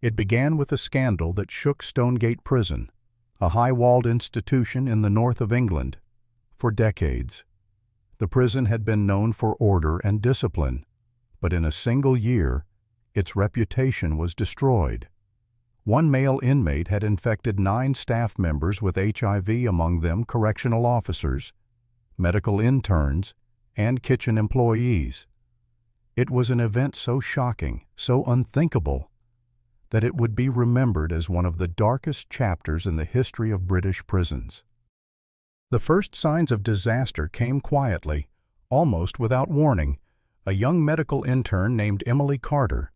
It began with a scandal that shook Stonegate Prison, a high-walled institution in the north of England. For decades, the prison had been known for order and discipline, but in a single year, its reputation was destroyed. One male inmate had infected 9 staff members with HIV, among them correctional officers, medical interns, and kitchen employees. It was an event so shocking, so unthinkable, that it would be remembered as one of the darkest chapters in the history of British prisons. The first signs of disaster came quietly, almost without warning. A young medical intern named Emily Carter,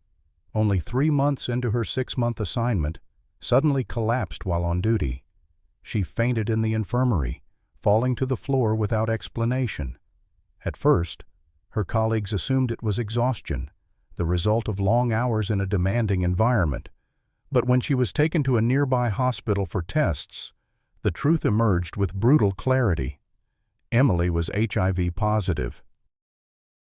only 3 months into her 6-month assignment, suddenly collapsed while on duty. She fainted in the infirmary, falling to the floor without explanation. At first, her colleagues assumed it was exhaustion, the result of long hours in a demanding environment. But when she was taken to a nearby hospital for tests, the truth emerged with brutal clarity. Emily was HIV positive.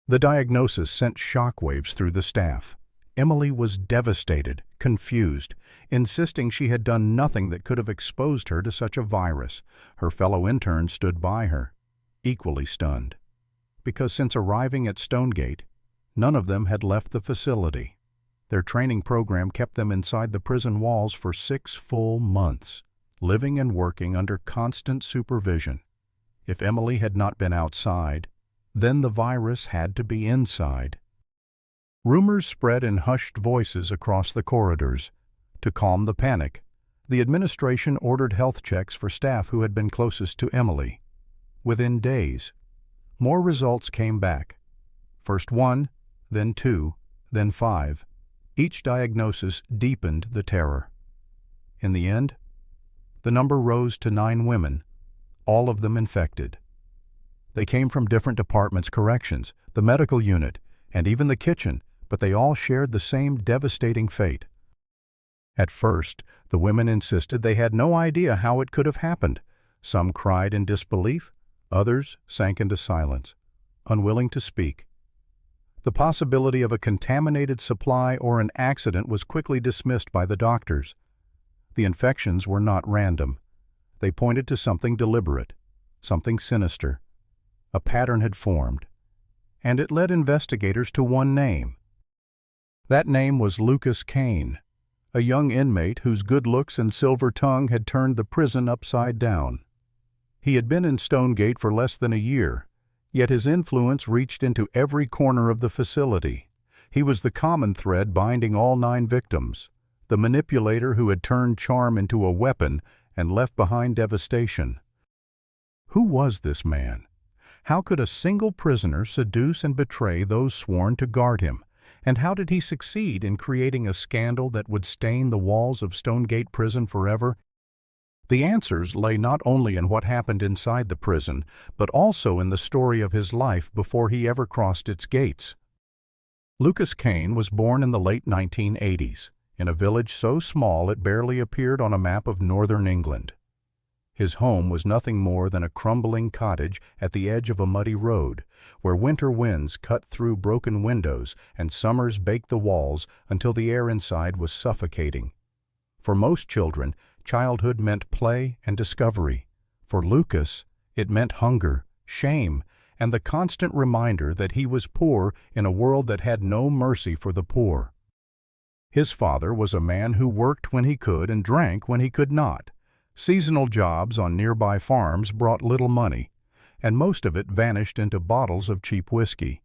The diagnosis sent shockwaves through the staff. Emily was devastated, confused, insisting she had done nothing that could have exposed her to such a virus. Her fellow interns stood by her, equally stunned, because since arriving at Stonegate, none of them had left the facility. Their training program kept them inside the prison walls for 6 full months, living and working under constant supervision. If Emily had not been outside, then the virus had to be inside. Rumors spread in hushed voices across the corridors. To calm the panic, the administration ordered health checks for staff who had been closest to Emily. Within days, more results came back. First 1, then 2, then 5. Each diagnosis deepened the terror. In the end, the number rose to 9 women, all of them infected. They came from different departments: corrections, the medical unit, and even the kitchen, but they all shared the same devastating fate. At first, the women insisted they had no idea how it could have happened. Some cried in disbelief, others sank into silence, unwilling to speak. The possibility of a contaminated supply or an accident was quickly dismissed by the doctors. The infections were not random. They pointed to something deliberate, something sinister. A pattern had formed, and it led investigators to one name. That name was Lucas Kane, a young inmate whose good looks and silver tongue had turned the prison upside down. He had been in Stonegate for less than a year, yet his influence reached into every corner of the facility. He was the common thread binding all 9 victims, the manipulator who had turned charm into a weapon and left behind devastation. Who was this man? How could a single prisoner seduce and betray those sworn to guard him? And how did he succeed in creating a scandal that would stain the walls of Stonegate Prison forever? The answers lay not only in what happened inside the prison, but also in the story of his life before he ever crossed its gates. Lucas Kane was born in the late 1980s, in a village so small it barely appeared on a map of northern England. His home was nothing more than a crumbling cottage at the edge of a muddy road, where winter winds cut through broken windows and summers baked the walls until the air inside was suffocating. For most children, childhood meant play and discovery. For Lucas, it meant hunger, shame, and the constant reminder that he was poor in a world that had no mercy for the poor. His father was a man who worked when he could and drank when he could not. Seasonal jobs on nearby farms brought little money, and most of it vanished into bottles of cheap whiskey.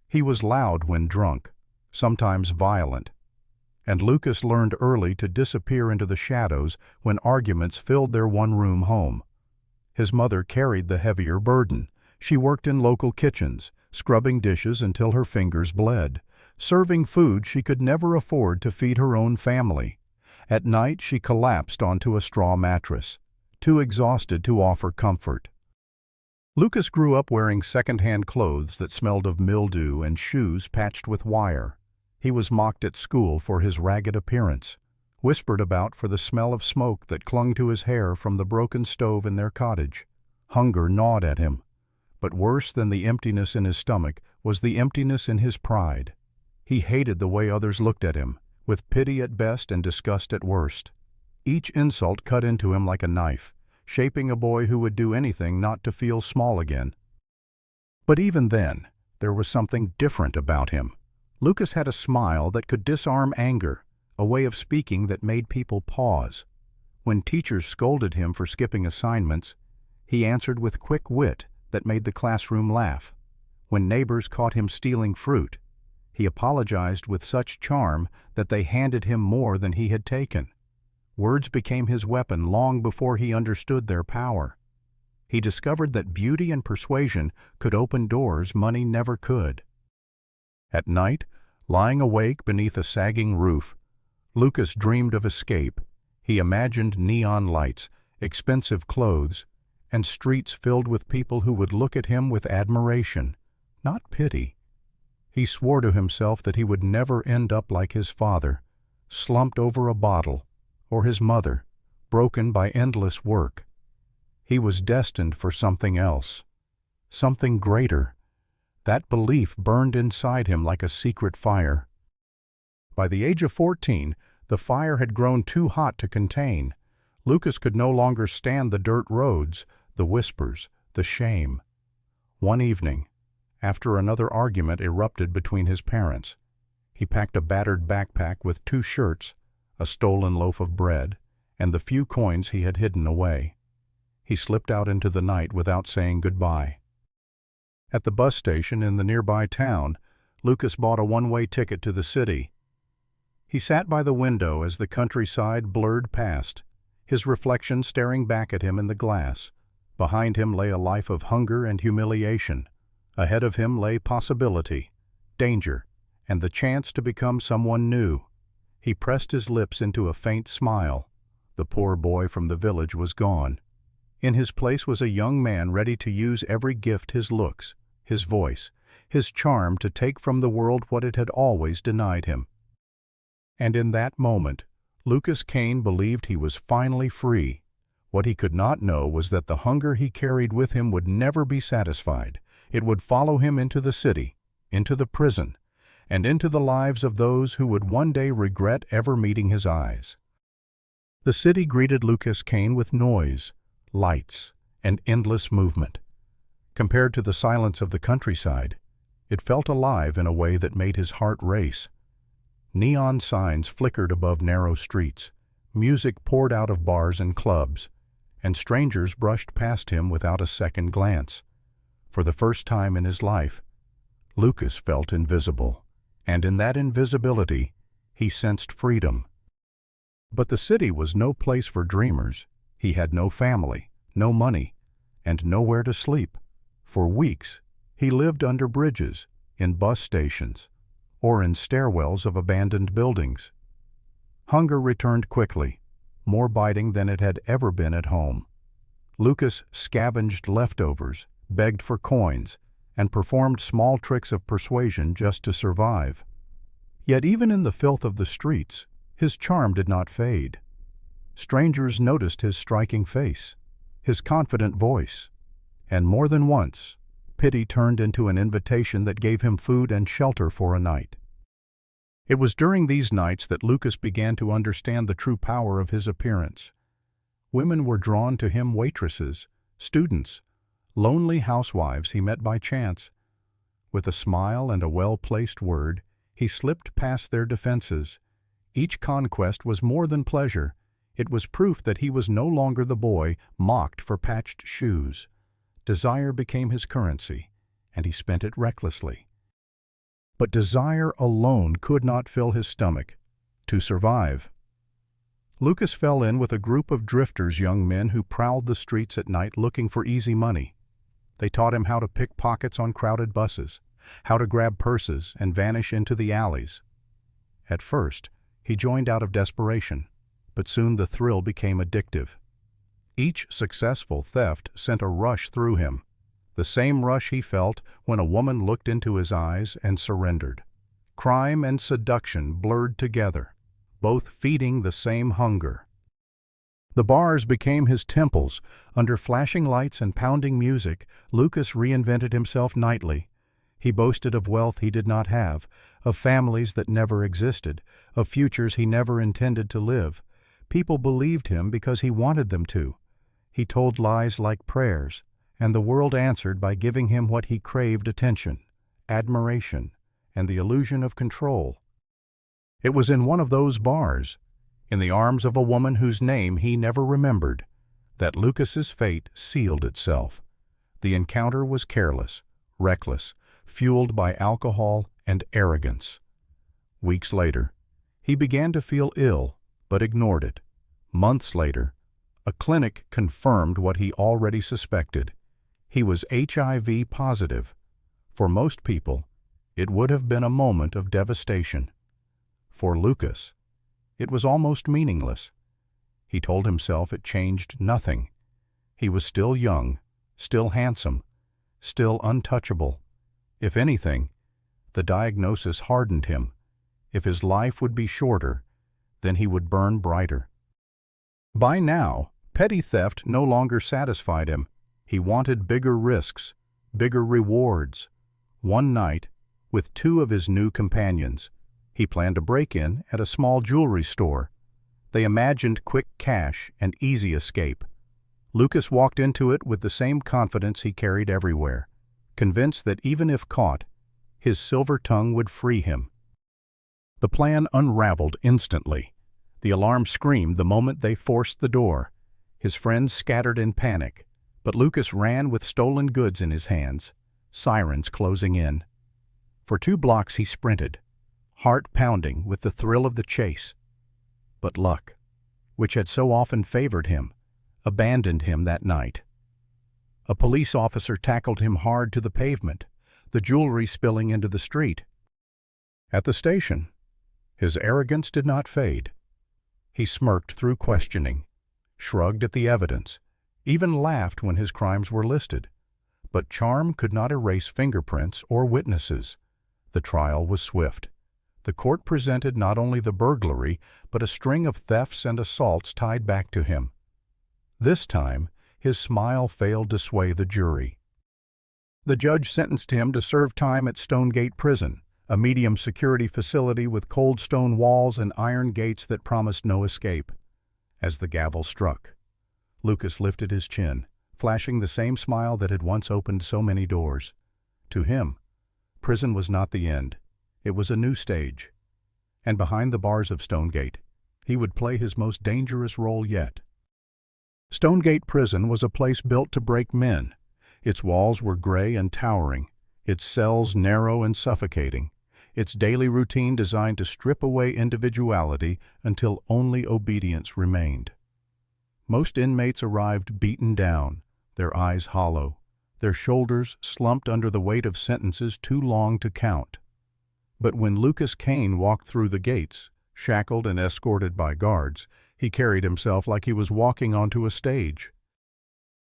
He was loud when drunk, sometimes violent, and Lucas learned early to disappear into the shadows when arguments filled their one-room home. His mother carried the heavier burden. She worked in local kitchens, scrubbing dishes until her fingers bled, serving food she could never afford to feed her own family. At night she collapsed onto a straw mattress, too exhausted to offer comfort. Lucas grew up wearing second-hand clothes that smelled of mildew and shoes patched with wire. He was mocked at school for his ragged appearance, whispered about for the smell of smoke that clung to his hair from the broken stove in their cottage. Hunger gnawed at him, but worse than the emptiness in his stomach was the emptiness in his pride. He hated the way others looked at him, with pity at best and disgust at worst. Each insult cut into him like a knife, shaping a boy who would do anything not to feel small again. But even then, there was something different about him. Lucas had a smile that could disarm anger, a way of speaking that made people pause. When teachers scolded him for skipping assignments, he answered with quick wit that made the classroom laugh. When neighbors caught him stealing fruit, he apologized with such charm that they handed him more than he had taken. Words became his weapon long before he understood their power. He discovered that beauty and persuasion could open doors money never could. At night, lying awake beneath a sagging roof, Lucas dreamed of escape. He imagined neon lights, expensive clothes, and streets filled with people who would look at him with admiration, not pity. He swore to himself that he would never end up like his father, slumped over a bottle, or his mother, broken by endless work. He was destined for something else, something greater. That belief burned inside him like a secret fire. By the age of 14, the fire had grown too hot to contain. Lucas could no longer stand the dirt roads, the whispers, the shame. One evening, after another argument erupted between his parents, he packed a battered backpack with 2 shirts, a stolen loaf of bread, and the few coins he had hidden away. He slipped out into the night without saying goodbye. At the bus station in the nearby town, Lucas bought a one-way ticket to the city. He sat by the window as the countryside blurred past, his reflection staring back at him in the glass. Behind him lay a life of hunger and humiliation. Ahead of him lay possibility, danger, and the chance to become someone new. He pressed his lips into a faint smile. The poor boy from the village was gone. In his place was a young man ready to use every gift, his looks, his voice, his charm, to take from the world what it had always denied him. And in that moment, Lucas Kane believed he was finally free. What he could not know was that the hunger he carried with him would never be satisfied. It would follow him into the city, into the prison, and into the lives of those who would one day regret ever meeting his eyes. The city greeted Lucas Kane with noise, lights, and endless movement. Compared to the silence of the countryside, it felt alive in a way that made his heart race. Neon signs flickered above narrow streets, music poured out of bars and clubs, and strangers brushed past him without a second glance. For the first time in his life, Lucas felt invisible, and in that invisibility, he sensed freedom. But the city was no place for dreamers. He had no family, no money, and nowhere to sleep. For weeks, he lived under bridges, in bus stations, or in stairwells of abandoned buildings. Hunger returned quickly, more biting than it had ever been at home. Lucas scavenged leftovers, begged for coins, and performed small tricks of persuasion just to survive. Yet even in the filth of the streets, his charm did not fade. Strangers noticed his striking face, his confident voice, and more than once, pity turned into an invitation that gave him food and shelter for a night. It was during these nights that Lucas began to understand the true power of his appearance. Women were drawn to him, waitresses, students, lonely housewives he met by chance. With a smile and a well-placed word, he slipped past their defenses. Each conquest was more than pleasure. It was proof that he was no longer the boy mocked for patched shoes. Desire became his currency, and he spent it recklessly. But desire alone could not fill his stomach. To survive, Lucas fell in with a group of drifters, young men who prowled the streets at night looking for easy money. They taught him how to pick pockets on crowded buses, how to grab purses and vanish into the alleys. At first, he joined out of desperation, but soon the thrill became addictive. Each successful theft sent a rush through him, the same rush he felt when a woman looked into his eyes and surrendered. Crime and seduction blurred together, both feeding the same hunger. The bars became his temples. Under flashing lights and pounding music, Lucas reinvented himself nightly. He boasted of wealth he did not have, of families that never existed, of futures he never intended to live. People believed him because he wanted them to. He told lies like prayers, and the world answered by giving him what he craved: attention, admiration, and the illusion of control. It was in one of those bars, in the arms of a woman whose name he never remembered, that Lucas's fate sealed itself. The encounter was careless, reckless, fueled by alcohol and arrogance. Weeks later, he began to feel ill, but ignored it. Months later, a clinic confirmed what he already suspected. He was HIV positive. For most people, it would have been a moment of devastation. For Lucas, it was almost meaningless. He told himself it changed nothing. He was still young, still handsome, still untouchable. If anything, the diagnosis hardened him. If his life would be shorter, then he would burn brighter. By now, petty theft no longer satisfied him. He wanted bigger risks, bigger rewards. One night, with two of his new companions, he planned a break-in at a small jewelry store. They imagined quick cash and easy escape. Lucas walked into it with the same confidence he carried everywhere, convinced that even if caught, his silver tongue would free him. The plan unraveled instantly. The alarm screamed the moment they forced the door. His friends scattered in panic, but Lucas ran with stolen goods in his hands, sirens closing in. For 2 blocks he sprinted, heart pounding with the thrill of the chase. But luck, which had so often favored him, abandoned him that night. A police officer tackled him hard to the pavement, the jewelry spilling into the street. At the station, his arrogance did not fade. He smirked through questioning, shrugged at the evidence, even laughed when his crimes were listed. But charm could not erase fingerprints or witnesses. The trial was swift. The court presented not only the burglary, but a string of thefts and assaults tied back to him. This time, his smile failed to sway the jury. The judge sentenced him to serve time at Stonegate Prison, a medium-security facility with cold stone walls and iron gates that promised no escape. As the gavel struck, Lucas lifted his chin, flashing the same smile that had once opened so many doors. To him, prison was not the end. It was a new stage. And behind the bars of Stonegate, he would play his most dangerous role yet. Stonegate Prison was a place built to break men. Its walls were gray and towering, its cells narrow and suffocating, its daily routine designed to strip away individuality until only obedience remained. Most inmates arrived beaten down, their eyes hollow, their shoulders slumped under the weight of sentences too long to count. But when Lucas Kane walked through the gates, shackled and escorted by guards, he carried himself like he was walking onto a stage.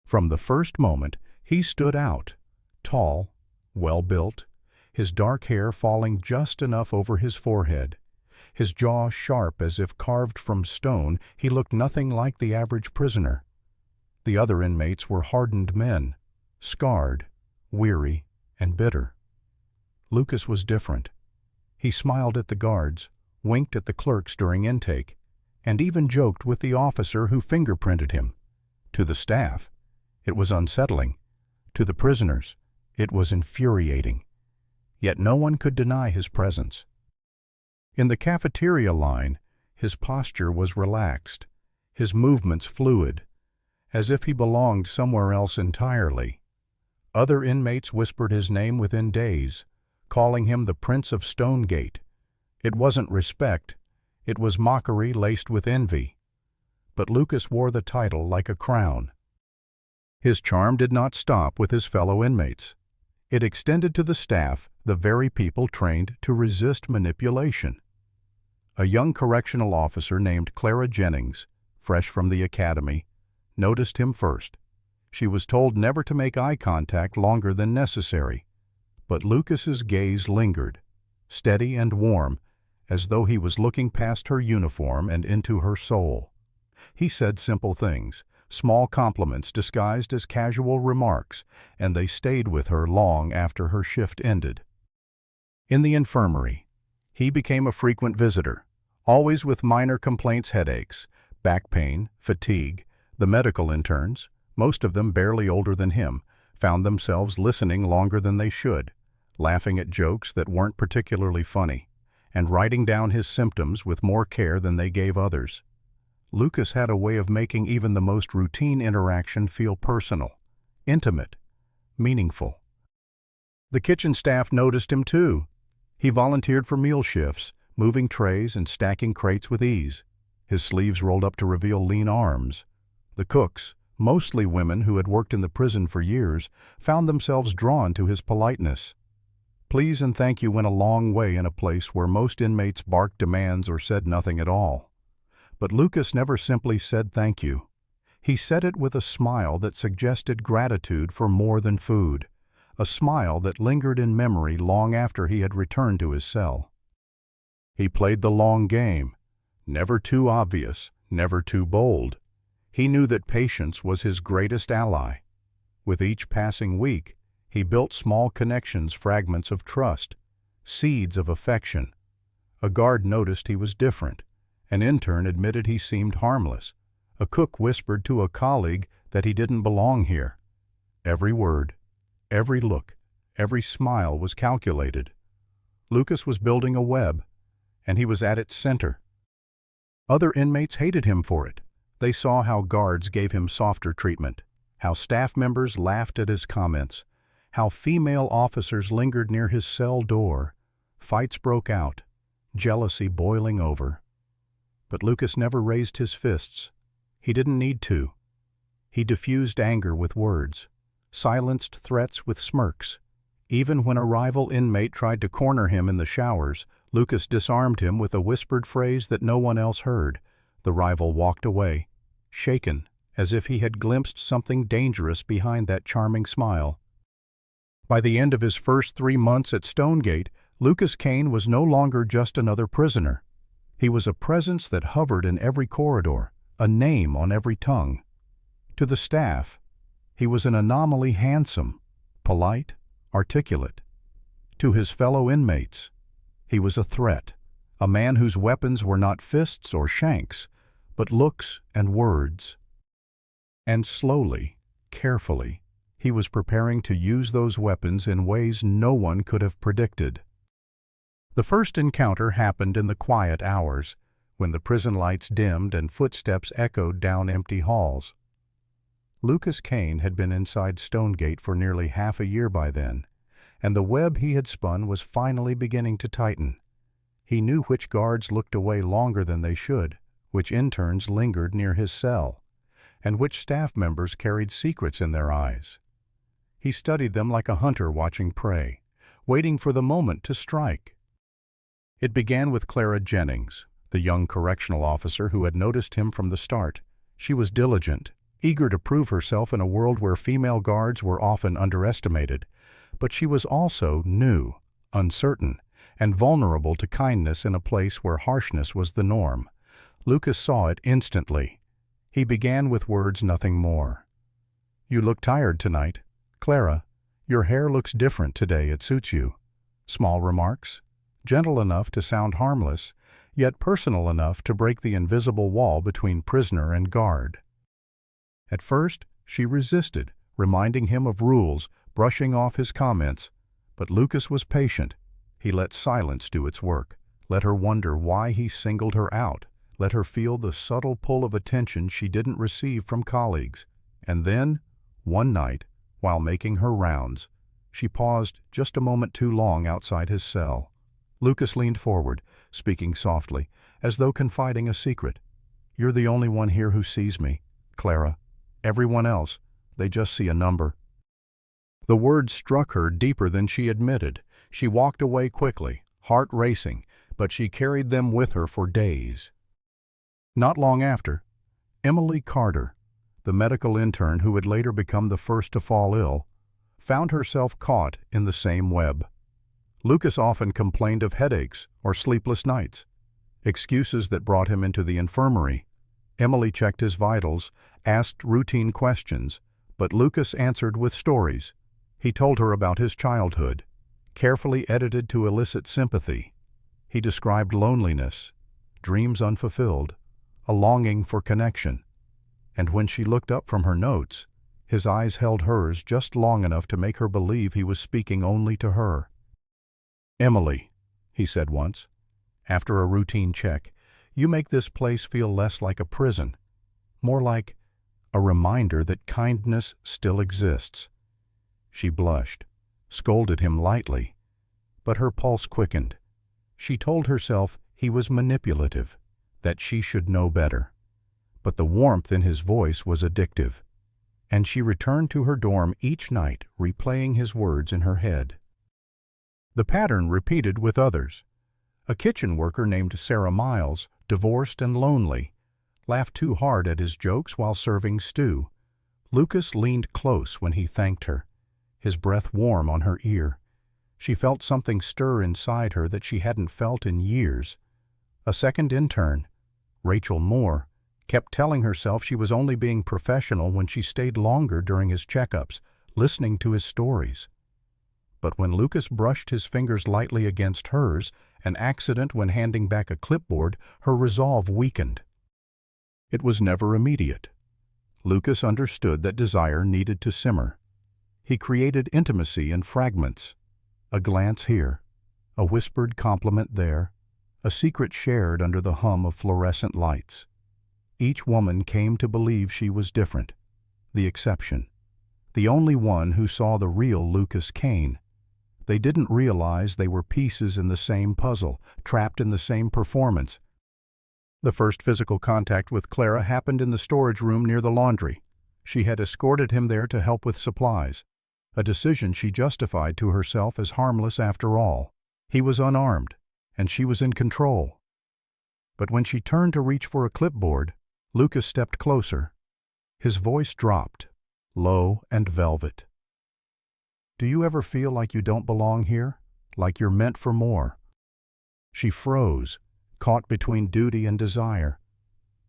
From the first moment, he stood out, tall, well-built, his dark hair falling just enough over his forehead. His jaw sharp as if carved from stone, he looked nothing like the average prisoner. The other inmates were hardened men, scarred, weary, and bitter. Lucas was different. He smiled at the guards, winked at the clerks during intake, and even joked with the officer who fingerprinted him. To the staff, it was unsettling. To the prisoners, it was infuriating. Yet no one could deny his presence. In the cafeteria line, his posture was relaxed, his movements fluid, as if he belonged somewhere else entirely. Other inmates whispered his name within days, calling him the Prince of Stonegate. It wasn't respect, it was mockery laced with envy. But Lucas wore the title like a crown. His charm did not stop with his fellow inmates. It extended to the staff, the very people trained to resist manipulation. A young correctional officer named Clara Jennings, fresh from the academy, noticed him first. She was told never to make eye contact longer than necessary. But Lucas's gaze lingered, steady and warm, as though he was looking past her uniform and into her soul. He said simple things, small compliments disguised as casual remarks, and they stayed with her long after her shift ended. In the infirmary, he became a frequent visitor, always with minor complaints, headaches, back pain, fatigue. The medical interns, most of them barely older than him, found themselves listening longer than they should, laughing at jokes that weren't particularly funny, and writing down his symptoms with more care than they gave others. Lucas had a way of making even the most routine interaction feel personal, intimate, meaningful. The kitchen staff noticed him too. He volunteered for meal shifts, moving trays and stacking crates with ease, his sleeves rolled up to reveal lean arms. The cooks, mostly women who had worked in the prison for years, found themselves drawn to his politeness. Please and thank you went a long way in a place where most inmates barked demands or said nothing at all. But Lucas never simply said thank you. He said it with a smile that suggested gratitude for more than food, a smile that lingered in memory long after he had returned to his cell. He played the long game, never too obvious, never too bold. He knew that patience was his greatest ally. With each passing week, he built small connections, fragments of trust, seeds of affection. A guard noticed he was different. An intern admitted he seemed harmless. A cook whispered to a colleague that he didn't belong here. Every word, every look, every smile was calculated. Lucas was building a web, and he was at its center. Other inmates hated him for it. They saw how guards gave him softer treatment, how staff members laughed at his comments, how female officers lingered near his cell door. Fights broke out, jealousy boiling over. But Lucas never raised his fists. He didn't need to. He diffused anger with words, silenced threats with smirks. Even when a rival inmate tried to corner him in the showers, Lucas disarmed him with a whispered phrase that no one else heard. The rival walked away, shaken, as if he had glimpsed something dangerous behind that charming smile. By the end of his first 3 months at Stonegate, Lucas Kane was no longer just another prisoner. He was a presence that hovered in every corridor, a name on every tongue. To the staff, he was an anomaly, handsome, polite, articulate. To his fellow inmates, he was a threat, a man whose weapons were not fists or shanks, but looks and words. And slowly, carefully, he was preparing to use those weapons in ways no one could have predicted. The first encounter happened in the quiet hours, when the prison lights dimmed and footsteps echoed down empty halls. Lucas Kane had been inside Stonegate for nearly half a year by then, and the web he had spun was finally beginning to tighten. He knew which guards looked away longer than they should, which interns lingered near his cell, and which staff members carried secrets in their eyes. He studied them like a hunter watching prey, waiting for the moment to strike. It began with Clara Jennings, the young correctional officer who had noticed him from the start. She was diligent, eager to prove herself in a world where female guards were often underestimated, but she was also new, uncertain, and vulnerable to kindness in a place where harshness was the norm. Lucas saw it instantly. He began with words, nothing more. "You look tired tonight. Clara, your hair looks different today, it suits you." Small remarks, gentle enough to sound harmless, yet personal enough to break the invisible wall between prisoner and guard. At first, she resisted, reminding him of rules, brushing off his comments. But Lucas was patient. He let silence do its work, let her wonder why he singled her out, let her feel the subtle pull of attention she didn't receive from colleagues. And then, one night, while making her rounds, she paused just a moment too long outside his cell. Lucas leaned forward, speaking softly, as though confiding a secret. "You're the only one here who sees me, Clara. Everyone else, they just see a number." The words struck her deeper than she admitted. She walked away quickly, heart racing, but she carried them with her for days. Not long after, Emily Carter, the medical intern who would later become the first to fall ill, found herself caught in the same web. Lucas often complained of headaches or sleepless nights, excuses that brought him into the infirmary. Emily checked his vitals, asked routine questions, but Lucas answered with stories. He told her about his childhood, carefully edited to elicit sympathy. He described loneliness, dreams unfulfilled, a longing for connection. And when she looked up from her notes, his eyes held hers just long enough to make her believe he was speaking only to her. "Emily," he said once, after a routine check, "you make this place feel less like a prison, more like a reminder that kindness still exists." She blushed, scolded him lightly, but her pulse quickened. She told herself he was manipulative, that she should know better. But the warmth in his voice was addictive, and she returned to her dorm each night, replaying his words in her head. The pattern repeated with others. A kitchen worker named Sarah Miles, divorced and lonely, laughed too hard at his jokes while serving stew. Lucas leaned close when he thanked her, his breath warm on her ear. She felt something stir inside her that she hadn't felt in years. A second intern, Rachel Moore, kept telling herself she was only being professional when she stayed longer during his checkups, listening to his stories. But when Lucas brushed his fingers lightly against hers, an accident when handing back a clipboard, her resolve weakened. It was never immediate. Lucas understood that desire needed to simmer. He created intimacy in fragments. A glance here, a whispered compliment there, a secret shared under the hum of fluorescent lights. Each woman came to believe she was different, the exception, the only one who saw the real Lucas Kane. They didn't realize they were pieces in the same puzzle, trapped in the same performance. The first physical contact with Clara happened in the storage room near the laundry. She had escorted him there to help with supplies, a decision she justified to herself as harmless after all. He was unarmed, and she was in control. But when she turned to reach for a clipboard, Lucas stepped closer. His voice dropped, low and velvet. "Do you ever feel like you don't belong here? Like you're meant for more?" She froze, caught between duty and desire.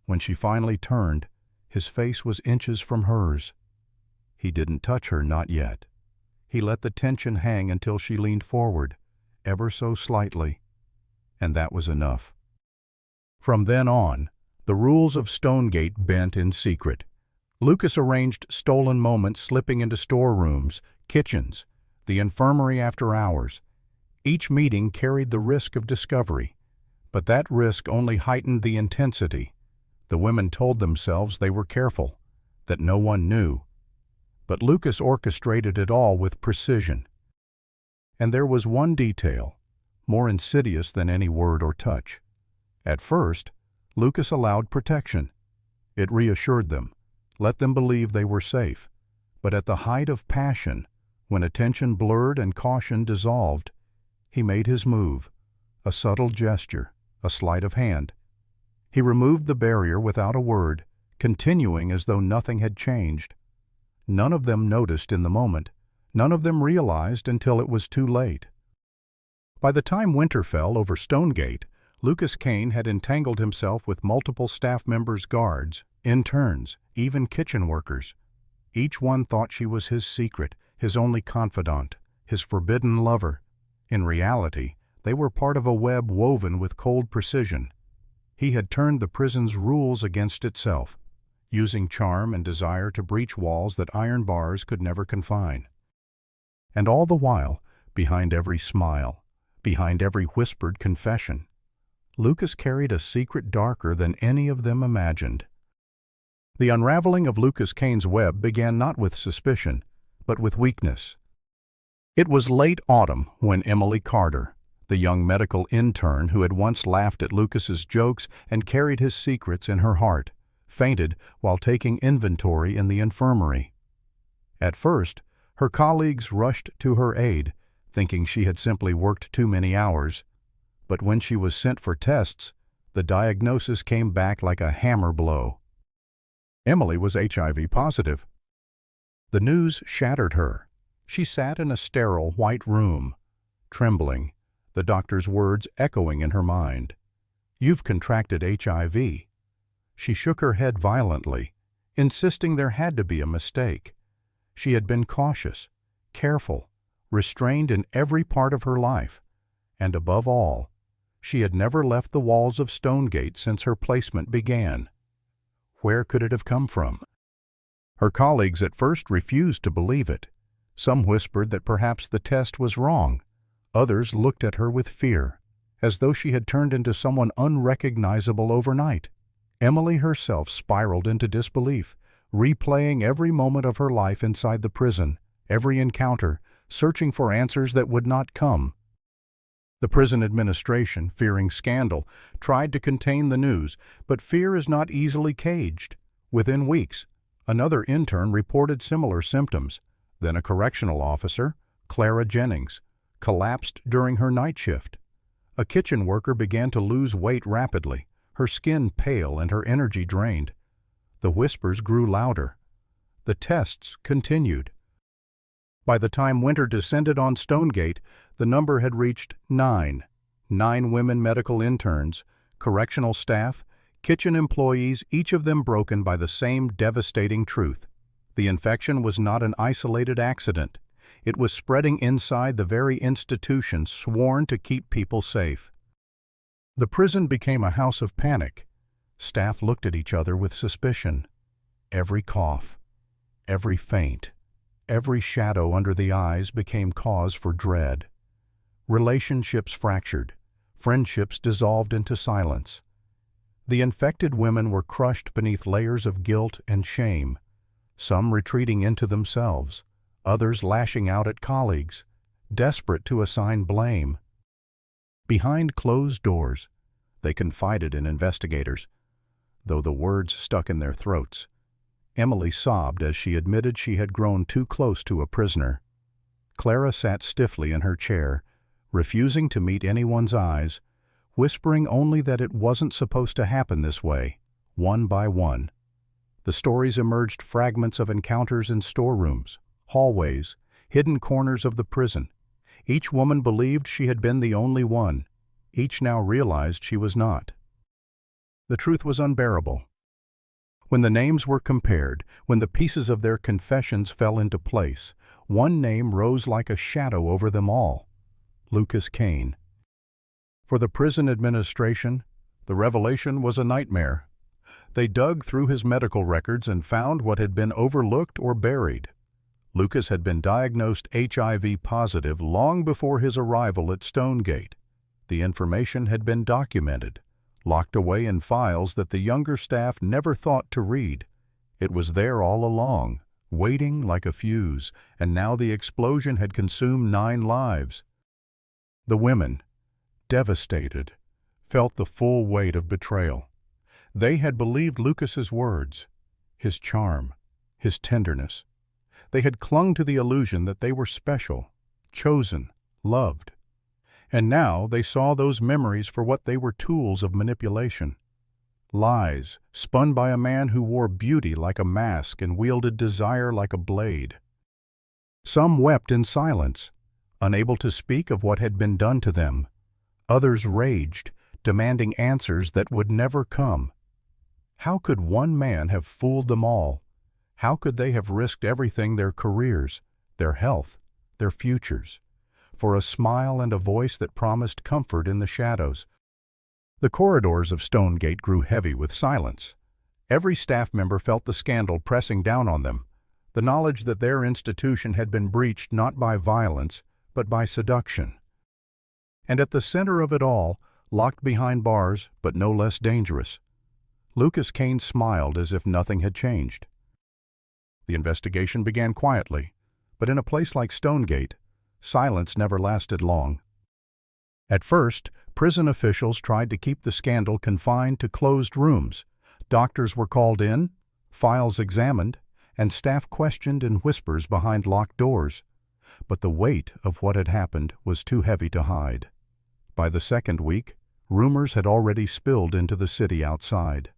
When she finally turned, his face was inches from hers. He didn't touch her, not yet. He let the tension hang until she leaned forward, ever so slightly, and that was enough. From then on, the rules of Stonegate bent in secret. Lucas arranged stolen moments slipping into storerooms, kitchens, the infirmary after hours. Each meeting carried the risk of discovery, but that risk only heightened the intensity. The women told themselves they were careful, that no one knew. But Lucas orchestrated it all with precision. And there was one detail, more insidious than any word or touch. At first, Lucas allowed protection. It reassured them, let them believe they were safe. But at the height of passion, when attention blurred and caution dissolved, he made his move, a subtle gesture, a sleight of hand. He removed the barrier without a word, continuing as though nothing had changed. None of them noticed in the moment. None of them realized until it was too late. By the time winter fell over Stonegate, Lucas Kane had entangled himself with multiple staff members, guards, interns, even kitchen workers. Each one thought she was his secret, his only confidant, his forbidden lover. In reality, they were part of a web woven with cold precision. He had turned the prison's rules against itself, using charm and desire to breach walls that iron bars could never confine. And all the while, behind every smile, behind every whispered confession, Lucas carried a secret darker than any of them imagined. The unraveling of Lucas Kane's web began not with suspicion, but with weakness. It was late autumn when Emily Carter, the young medical intern who had once laughed at Lucas's jokes and carried his secrets in her heart, fainted while taking inventory in the infirmary. At first, her colleagues rushed to her aid, thinking she had simply worked too many hours. But when she was sent for tests, the diagnosis came back like a hammer blow. Emily was HIV positive. The news shattered her. She sat in a sterile white room, trembling, the doctor's words echoing in her mind. "You've contracted HIV." She shook her head violently, insisting there had to be a mistake. She had been cautious, careful, restrained in every part of her life, and above all, she had never left the walls of Stonegate since her placement began. Where could it have come from? Her colleagues at first refused to believe it. Some whispered that perhaps the test was wrong. Others looked at her with fear, as though she had turned into someone unrecognizable overnight. Emily herself spiraled into disbelief, replaying every moment of her life inside the prison, every encounter, searching for answers that would not come. The prison administration, fearing scandal, tried to contain the news, but fear is not easily caged. Within weeks, another intern reported similar symptoms. Then a correctional officer, Clara Jennings, collapsed during her night shift. A kitchen worker began to lose weight rapidly, her skin pale and her energy drained. The whispers grew louder. The tests continued. By the time winter descended on Stonegate, the number had reached 9. 9 women medical interns, correctional staff, kitchen employees, each of them broken by the same devastating truth. The infection was not an isolated accident. It was spreading inside the very institution sworn to keep people safe. The prison became a house of panic. Staff looked at each other with suspicion. Every cough, every faint, every shadow under the eyes became cause for dread. Relationships fractured, friendships dissolved into silence. The infected women were crushed beneath layers of guilt and shame, some retreating into themselves, others lashing out at colleagues, desperate to assign blame. Behind closed doors, they confided in investigators, though the words stuck in their throats. Emily sobbed as she admitted she had grown too close to a prisoner. Clara sat stiffly in her chair, refusing to meet anyone's eyes, whispering only that it wasn't supposed to happen this way, one by one. The stories emerged fragments of encounters in storerooms, hallways, hidden corners of the prison. Each woman believed she had been the only one. Each now realized she was not. The truth was unbearable. When the names were compared, when the pieces of their confessions fell into place, one name rose like a shadow over them all: Lucas Kane. For the prison administration, the revelation was a nightmare. They dug through his medical records and found what had been overlooked or buried. Lucas had been diagnosed HIV positive long before his arrival at Stonegate. The information had been documented, locked away in files that the younger staff never thought to read. It was there all along, waiting like a fuse, and now the explosion had consumed 9 lives. The women, devastated, felt the full weight of betrayal. They had believed Lucas's words, his charm, his tenderness. They had clung to the illusion that they were special, chosen, loved. And now they saw those memories for what they were: tools of manipulation. Lies spun by a man who wore beauty like a mask and wielded desire like a blade. Some wept in silence, unable to speak of what had been done to them. Others raged, demanding answers that would never come. How could one man have fooled them all? How could they have risked everything, their careers, their health, their futures, for a smile and a voice that promised comfort in the shadows? The corridors of Stonegate grew heavy with silence. Every staff member felt the scandal pressing down on them, the knowledge that their institution had been breached not by violence, but by seduction. And at the center of it all, locked behind bars, but no less dangerous, Lucas Kane smiled as if nothing had changed. The investigation began quietly, but in a place like Stonegate, silence never lasted long. At first, prison officials tried to keep the scandal confined to closed rooms. Doctors were called in, files examined, and staff questioned in whispers behind locked doors. But the weight of what had happened was too heavy to hide. By the second week, rumors had already spilled into the city outside.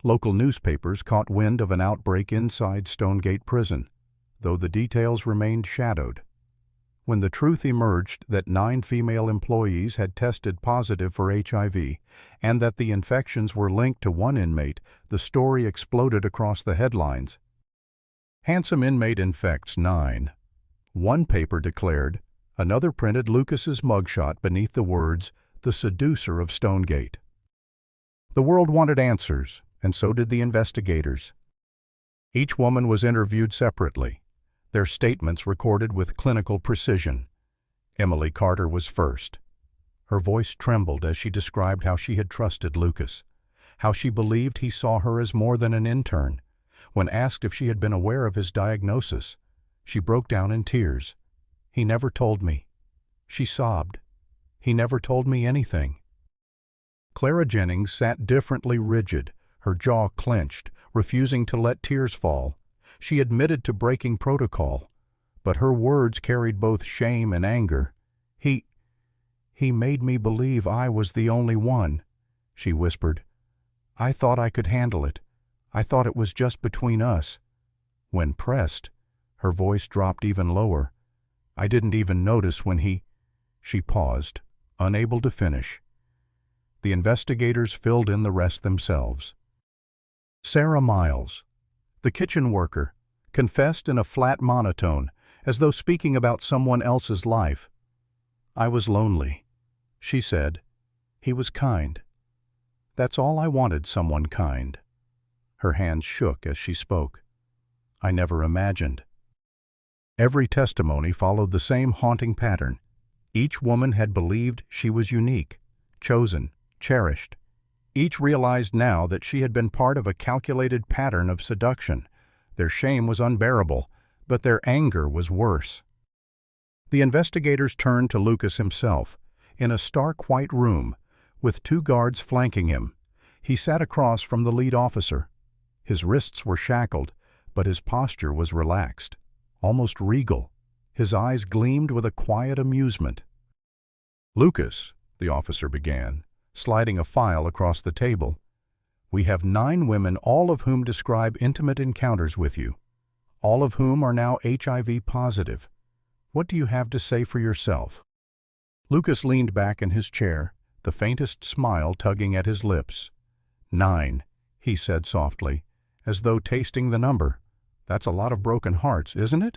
Local newspapers caught wind of an outbreak inside Stonegate Prison, though the details remained shadowed. When the truth emerged that 9 female employees had tested positive for HIV and that the infections were linked to one inmate, the story exploded across the headlines. Handsome inmate infects 9. One paper declared, another printed Lucas's mugshot beneath the words, "The Seducer of Stonegate." The world wanted answers, and so did the investigators. Each woman was interviewed separately, their statements recorded with clinical precision. Emily Carter was first. Her voice trembled as she described how she had trusted Lucas, how she believed he saw her as more than an intern. When asked if she had been aware of his diagnosis, she broke down in tears. "He never told me." She sobbed. "He never told me anything." Clara Jennings sat differently rigid, her jaw clenched, refusing to let tears fall. She admitted to breaking protocol, but her words carried both shame and anger. He made me believe I was the only one," she whispered. "I thought I could handle it. I thought it was just between us." When pressed, her voice dropped even lower. "I didn't even notice when he—" She paused, unable to finish. The investigators filled in the rest themselves. Sarah Miles, the kitchen worker, confessed in a flat monotone, as though speaking about someone else's life. "I was lonely," she said. "He was kind. That's all I wanted, someone kind." Her hands shook as she spoke. "I never imagined." Every testimony followed the same haunting pattern. Each woman had believed she was unique, chosen, cherished. Each realized now that she had been part of a calculated pattern of seduction. Their shame was unbearable, but their anger was worse. The investigators turned to Lucas himself, in a stark white room, with 2 guards flanking him. He sat across from the lead officer. His wrists were shackled, but his posture was relaxed, almost regal. His eyes gleamed with a quiet amusement. "Lucas," the officer began, sliding a file across the table, "we have 9 women, all of whom describe intimate encounters with you, all of whom are now HIV positive. What do you have to say for yourself?" Lucas leaned back in his chair, the faintest smile tugging at his lips. 9, he said softly, as though tasting the number. "That's a lot of broken hearts, isn't it?"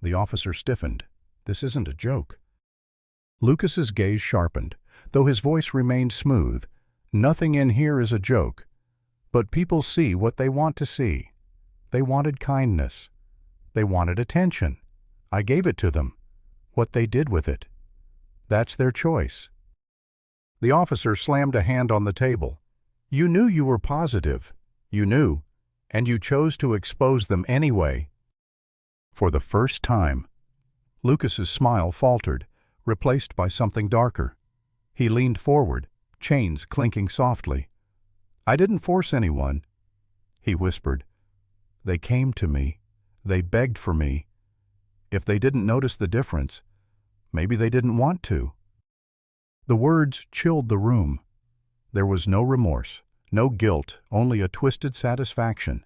The officer stiffened. "This isn't a joke." Lucas's gaze sharpened, though his voice remained smooth. "Nothing in here is a joke. But people see what they want to see. They wanted kindness. They wanted attention. I gave it to them. What they did with it, that's their choice." The officer slammed a hand on the table. "You knew you were positive. You knew, and you chose to expose them anyway." For the first time, Lucas's smile faltered, replaced by something darker. He leaned forward, chains clinking softly. "I didn't force anyone," he whispered. "They came to me. They begged for me. If they didn't notice the difference, maybe they didn't want to." The words chilled the room. There was no remorse, no guilt, only a twisted satisfaction.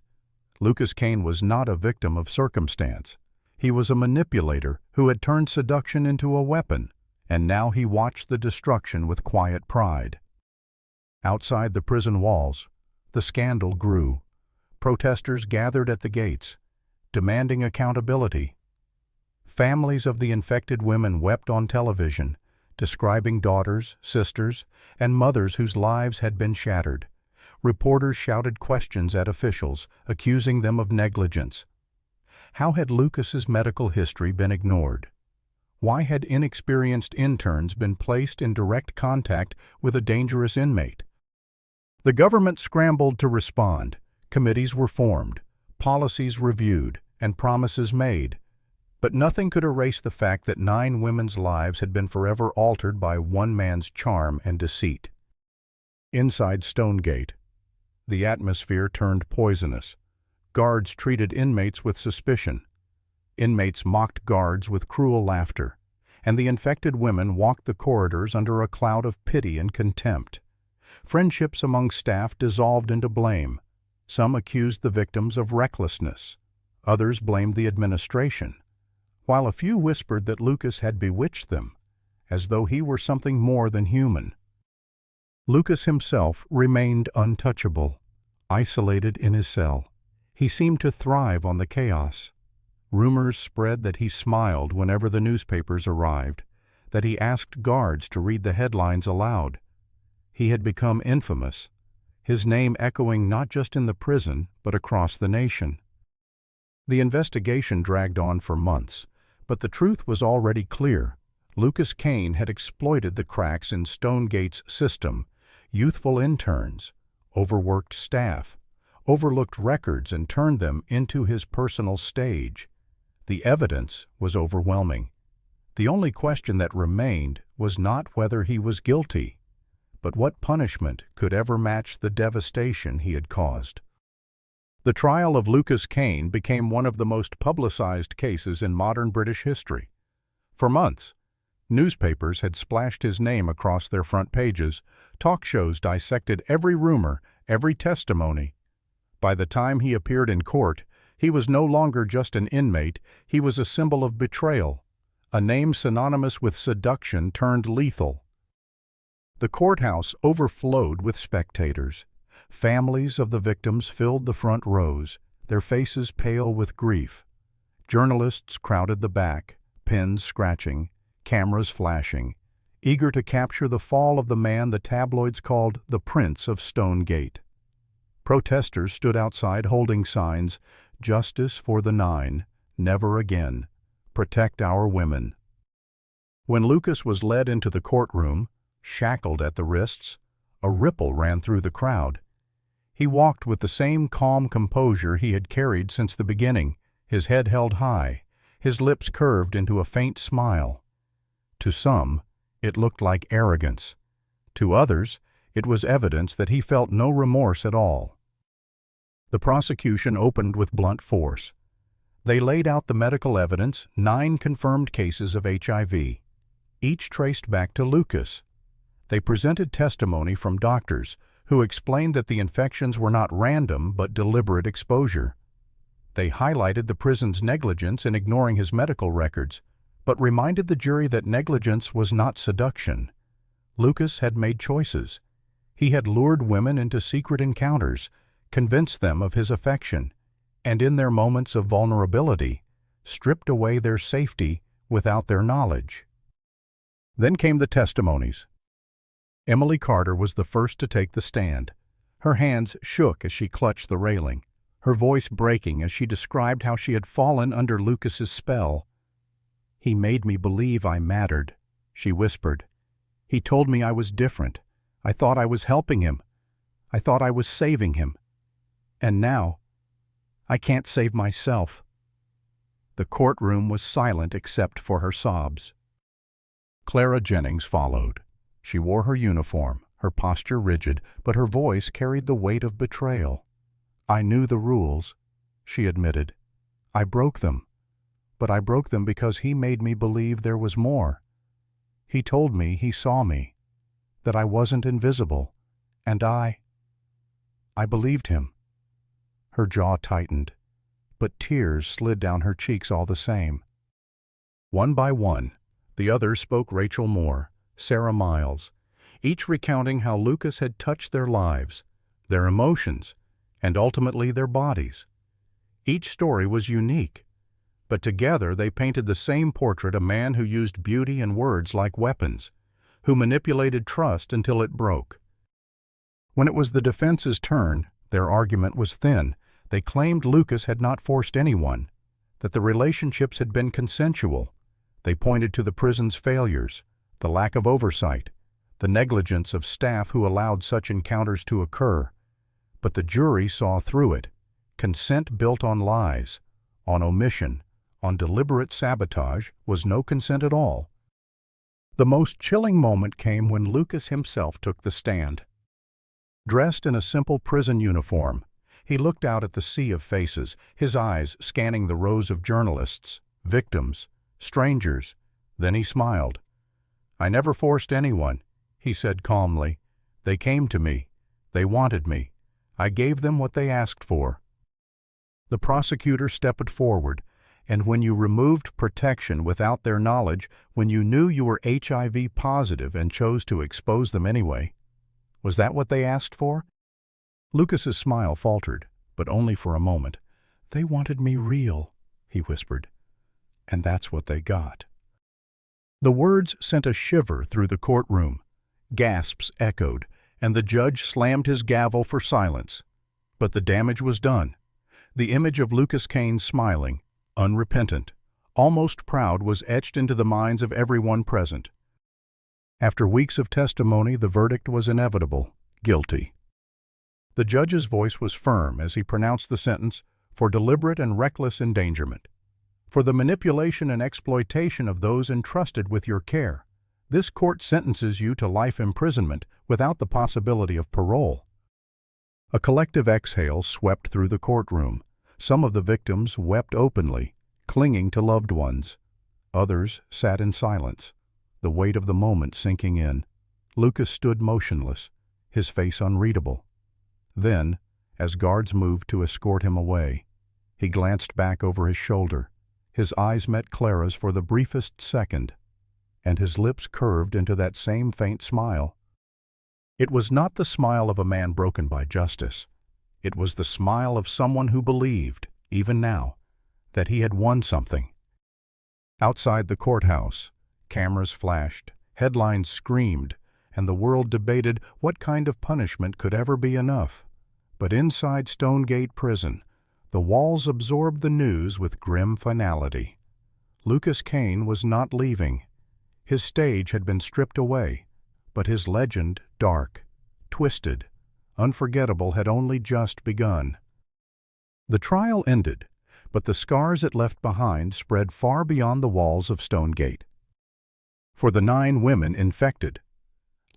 Lucas Kane was not a victim of circumstance. He was a manipulator who had turned seduction into a weapon, and now he watched the destruction with quiet pride. Outside the prison walls, the scandal grew. Protesters gathered at the gates, demanding accountability. Families of the infected women wept on television, describing daughters, sisters, and mothers whose lives had been shattered. Reporters shouted questions at officials, accusing them of negligence. How had Lucas's medical history been ignored? Why had inexperienced interns been placed in direct contact with a dangerous inmate? The government scrambled to respond. Committees were formed, policies reviewed, and promises made. But nothing could erase the fact that 9 women's lives had been forever altered by one man's charm and deceit. Inside Stonegate, the atmosphere turned poisonous. Guards treated inmates with suspicion. Inmates mocked guards with cruel laughter, and the infected women walked the corridors under a cloud of pity and contempt. Friendships among staff dissolved into blame. Some accused the victims of recklessness. Others blamed the administration. while a few whispered that Lucas had bewitched them, as though he were something more than human. Lucas himself remained untouchable, isolated in his cell. He seemed to thrive on the chaos. Rumors spread that he smiled whenever the newspapers arrived, that he asked guards to read the headlines aloud. He had become infamous, his name echoing not just in the prison but across the nation. The investigation dragged on for months, but the truth was already clear. Lucas Kane had exploited the cracks in Stonegate's system: youthful interns, overworked staff, overlooked records, and turned them into his personal stage. The evidence was overwhelming. The only question that remained was not whether he was guilty, but what punishment could ever match the devastation he had caused. The trial of Lucas Kane became one of the most publicized cases in modern British history. For months, newspapers had splashed his name across their front pages. Talk shows dissected every rumor, every testimony. By the time he appeared in court, he was no longer just an inmate, he was a symbol of betrayal, a name synonymous with seduction turned lethal. The courthouse overflowed with spectators. Families of the victims filled the front rows, their faces pale with grief. Journalists crowded the back, pens scratching, cameras flashing, eager to capture the fall of the man the tabloids called the Prince of Stonegate. Protesters stood outside holding signs: "Justice for the 9, never again, protect our women." When Lucas was led into the courtroom, shackled at the wrists, a ripple ran through the crowd. He walked with the same calm composure he had carried since the beginning, his head held high, his lips curved into a faint smile. To some, it looked like arrogance. To others, it was evidence that he felt no remorse at all. The prosecution opened with blunt force. They laid out the medical evidence: 9 confirmed cases of HIV, each traced back to Lucas. They presented testimony from doctors who explained that the infections were not random but deliberate exposure. They highlighted the prison's negligence in ignoring his medical records, but reminded the jury that negligence was not seduction. Lucas had made choices. He had lured women into secret encounters, convinced them of his affection, and in their moments of vulnerability, stripped away their safety without their knowledge. Then came the testimonies. Emily Carter was the first to take the stand. Her hands shook as she clutched the railing, her voice breaking as she described how she had fallen under Lucas's spell. "He made me believe I mattered," she whispered. "He told me I was different. I thought I was helping him. I thought I was saving him. And now, I can't save myself." The courtroom was silent except for her sobs. Clara Jennings followed. She wore her uniform, her posture rigid, but her voice carried the weight of betrayal. "I knew the rules," she admitted. "I broke them, but I broke them because he made me believe there was more. He told me he saw me, that I wasn't invisible, and I believed him." Her jaw tightened, but tears slid down her cheeks all the same. One by one, the others spoke: Rachel Moore, Sarah Miles, each recounting how Lucas had touched their lives, their emotions, and ultimately their bodies. Each story was unique, but together they painted the same portrait: a man who used beauty and words like weapons, who manipulated trust until it broke. When it was the defense's turn, their argument was thin. They claimed Lucas had not forced anyone, that the relationships had been consensual. They pointed to the prison's failures, the lack of oversight, the negligence of staff who allowed such encounters to occur. But the jury saw through it. Consent built on lies, on omission, on deliberate sabotage was no consent at all. The most chilling moment came when Lucas himself took the stand. Dressed in a simple prison uniform, he looked out at the sea of faces, his eyes scanning the rows of journalists, victims, strangers. Then he smiled. "I never forced anyone," he said calmly. "They came to me. They wanted me. I gave them what they asked for." The prosecutor stepped forward. And when you removed protection without their knowledge, when you knew you were HIV positive and chose to expose them anyway. Was that what they asked for? Lucas's smile faltered, but only for a moment. They wanted me real, he whispered. And that's what they got. The words sent a shiver through the courtroom. Gasps echoed, and the judge slammed his gavel for silence. But the damage was done. The image of Lucas Kane smiling, unrepentant, almost proud, was etched into the minds of everyone present. After weeks of testimony, the verdict was inevitable: guilty. The judge's voice was firm as he pronounced the sentence for deliberate and reckless endangerment. For the manipulation and exploitation of those entrusted with your care, this court sentences you to life imprisonment without the possibility of parole. A collective exhale swept through the courtroom. Some of the victims wept openly, clinging to loved ones. Others sat in silence, the weight of the moment sinking in. Lucas stood motionless, his face unreadable. Then, as guards moved to escort him away, he glanced back over his shoulder. His eyes met Clara's for the briefest second, and his lips curved into that same faint smile. It was not the smile of a man broken by justice. It was the smile of someone who believed, even now, that he had won something. Outside the courthouse, cameras flashed, headlines screamed, and the world debated what kind of punishment could ever be enough. But inside Stonegate Prison, the walls absorbed the news with grim finality. Lucas Kane was not leaving. His stage had been stripped away, but his legend, dark, twisted, unforgettable, had only just begun. The trial ended, but the scars it left behind spread far beyond the walls of Stonegate. For the 9 women infected,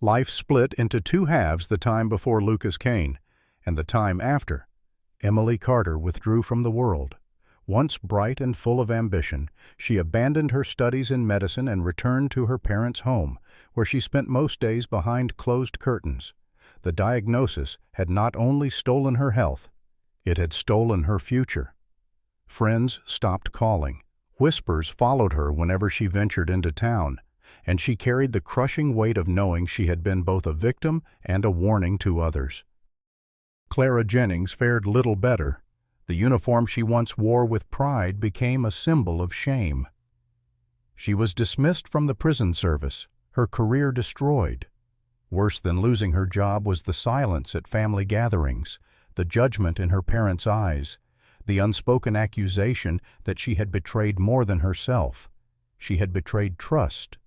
life split into 2 halves: the time before Lucas Kane and the time after. Emily Carter withdrew from the world. Once bright and full of ambition, she abandoned her studies in medicine and returned to her parents' home, where she spent most days behind closed curtains. The diagnosis had not only stolen her health, it had stolen her future. Friends stopped calling. Whispers followed her whenever she ventured into town, and she carried the crushing weight of knowing she had been both a victim and a warning to others. Clara Jennings fared little better. The uniform she once wore with pride became a symbol of shame. She was dismissed from the prison service, her career destroyed. Worse than losing her job was the silence at family gatherings, the judgment in her parents' eyes, the unspoken accusation that she had betrayed more than herself. She had betrayed trust.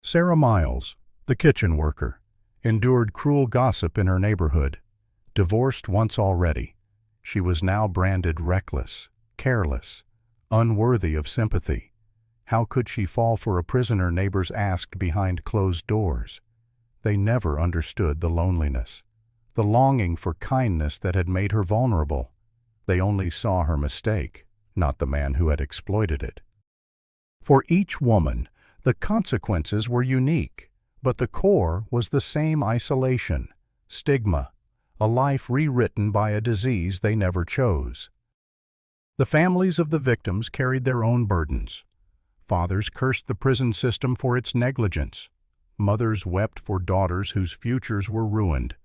Sarah Miles, the kitchen worker, endured cruel gossip in her neighborhood. Divorced once already, she was now branded reckless, careless, unworthy of sympathy. How could she fall for a prisoner, neighbors asked behind closed doors. They never understood the loneliness, the longing for kindness that had made her vulnerable. They only saw her mistake, not the man who had exploited it. For each woman, the consequences were unique, but the core was the same: isolation, stigma, a life rewritten by a disease they never chose. The families of the victims carried their own burdens. Fathers cursed the prison system for its negligence. Mothers wept for daughters whose futures were ruined.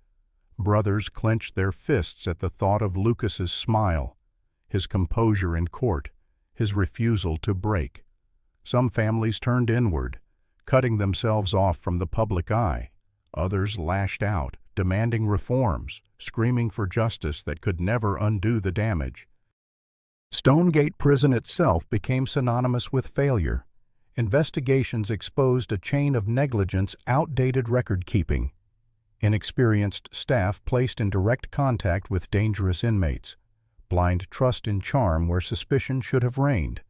Brothers clenched their fists at the thought of Lucas's smile, his composure in court, his refusal to break. Some families turned inward, cutting themselves off from the public eye. Others lashed out, demanding reforms, screaming for justice that could never undo the damage. Stonegate Prison itself became synonymous with failure. Investigations exposed a chain of negligence, outdated record-keeping, inexperienced staff placed in direct contact with dangerous inmates, blind trust in charm where suspicion should have reigned.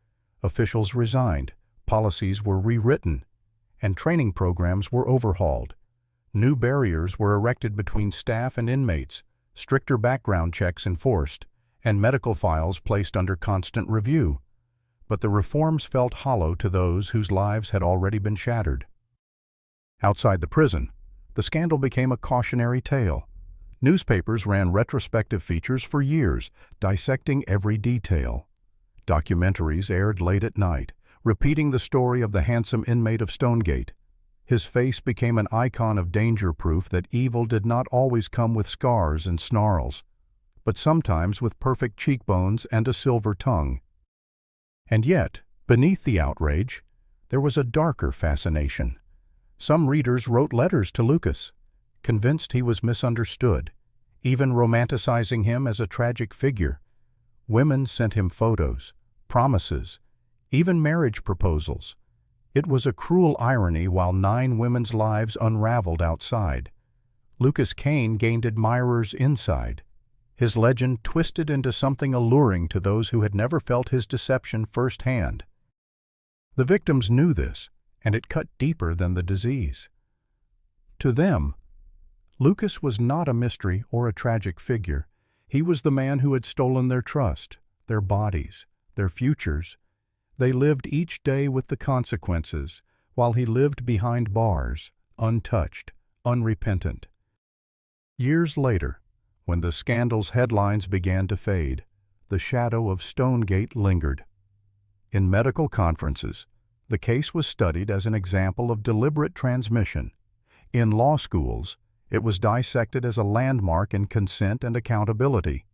Officials resigned, policies were rewritten, and training programs were overhauled. New barriers were erected between staff and inmates, stricter background checks enforced, and medical files placed under constant review. But the reforms felt hollow to those whose lives had already been shattered. Outside the prison, the scandal became a cautionary tale. Newspapers ran retrospective features for years, dissecting every detail. Documentaries aired late at night, repeating the story of the handsome inmate of Stonegate. His face became an icon of danger proof that evil did not always come with scars and snarls, but sometimes with perfect cheekbones and a silver tongue. And yet, beneath the outrage, there was a darker fascination. Some readers wrote letters to Lucas, convinced he was misunderstood, even romanticizing him as a tragic figure. Women sent him photos, promises, even marriage proposals. It was a cruel irony while 9 women's lives unraveled outside. Lucas Kane gained admirers inside. His legend twisted into something alluring to those who had never felt his deception firsthand. The victims knew this, and it cut deeper than the disease. To them, Lucas was not a mystery or a tragic figure. He was the man who had stolen their trust, their bodies, their futures. They lived each day with the consequences, while he lived behind bars, untouched, unrepentant. Years later, when the scandal's headlines began to fade, the shadow of Stonegate lingered. In medical conferences, the case was studied as an example of deliberate transmission. In law schools, it was dissected as a landmark in consent and accountability.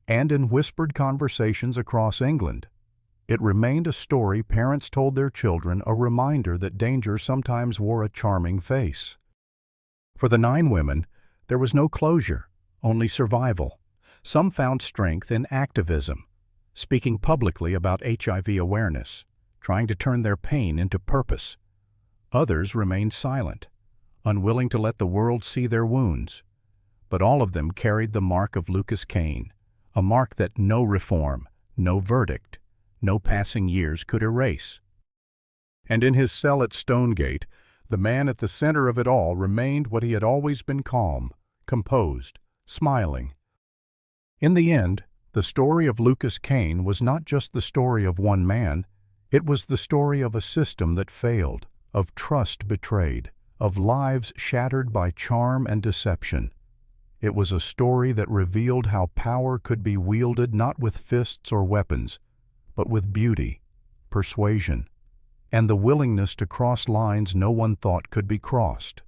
And in whispered conversations across England, it remained a story parents told their children, a reminder that danger sometimes wore a charming face. For the 9 women, there was no closure, only survival. Some found strength in activism, speaking publicly about HIV awareness, trying to turn their pain into purpose. Others remained silent, unwilling to let the world see their wounds. But all of them carried the mark of Lucas Kane, a mark that no reform, no verdict, no passing years could erase. And in his cell at Stonegate, the man at the center of it all remained what he had always been: calm, composed, smiling. In the end, the story of Lucas Kane was not just the story of one man, it was the story of a system that failed, of trust betrayed, of lives shattered by charm and deception. It was a story that revealed how power could be wielded not with fists or weapons, but with beauty, persuasion, and the willingness to cross lines no one thought could be crossed.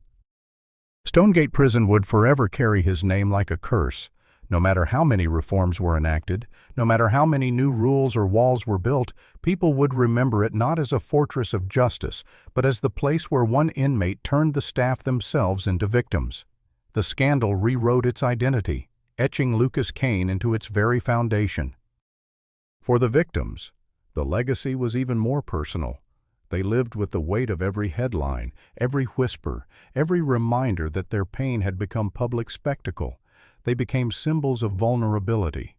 Stonegate Prison would forever carry his name like a curse. No matter how many reforms were enacted, no matter how many new rules or walls were built, people would remember it not as a fortress of justice, but as the place where one inmate turned the staff themselves into victims. The scandal rewrote its identity, etching Lucas Kane into its very foundation. For the victims, the legacy was even more personal. They lived with the weight of every headline, every whisper, every reminder that their pain had become public spectacle. They became symbols of vulnerability,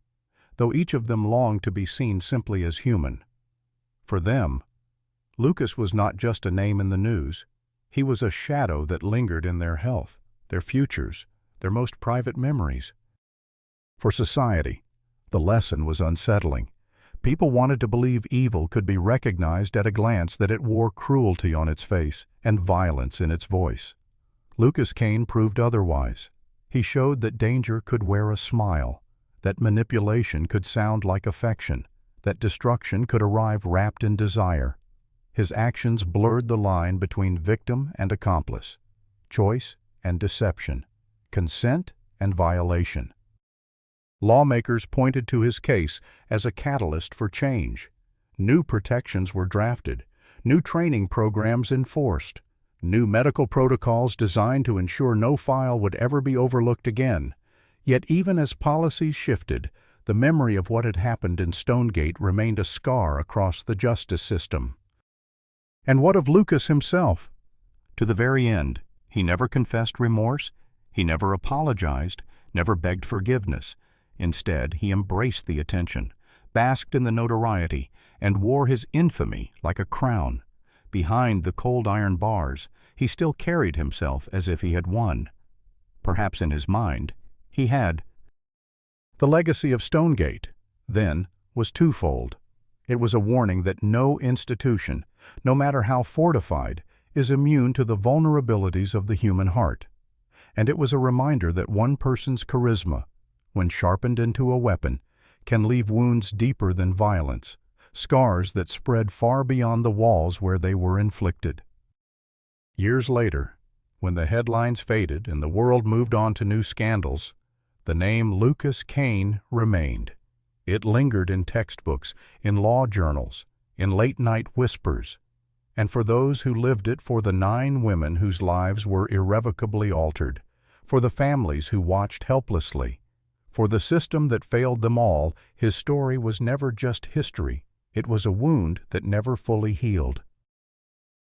though each of them longed to be seen simply as human. For them, Lucas was not just a name in the news. He was a shadow that lingered in their health, their futures, their most private memories. For society, the lesson was unsettling. People wanted to believe evil could be recognized at a glance, that it wore cruelty on its face and violence in its voice. Lucas Kane proved otherwise. He showed that danger could wear a smile, that manipulation could sound like affection, that destruction could arrive wrapped in desire. His actions blurred the line between victim and accomplice, choice and deception, consent and violation. Lawmakers pointed to his case as a catalyst for change. New protections were drafted, new training programs enforced, new medical protocols designed to ensure no file would ever be overlooked again. Yet even as policies shifted, the memory of what had happened in Stonegate remained a scar across the justice system. And what of Lucas himself? To the very end, he never confessed remorse, he never apologized, never begged forgiveness. Instead, he embraced the attention, basked in the notoriety, and wore his infamy like a crown. Behind the cold iron bars, he still carried himself as if he had won. Perhaps in his mind, he had. The legacy of Stonegate, then, was twofold. It was a warning that no institution, no matter how fortified, is immune to the vulnerabilities of the human heart. And it was a reminder that one person's charisma, when sharpened into a weapon, can leave wounds deeper than violence, scars that spread far beyond the walls where they were inflicted. Years later, when the headlines faded and the world moved on to new scandals, the name Lucas Kane remained. It lingered in textbooks, in law journals, in late-night whispers, and for those who lived it, for the 9 women whose lives were irrevocably altered, for the families who watched helplessly, for the system that failed them all, his story was never just history. It was a wound that never fully healed.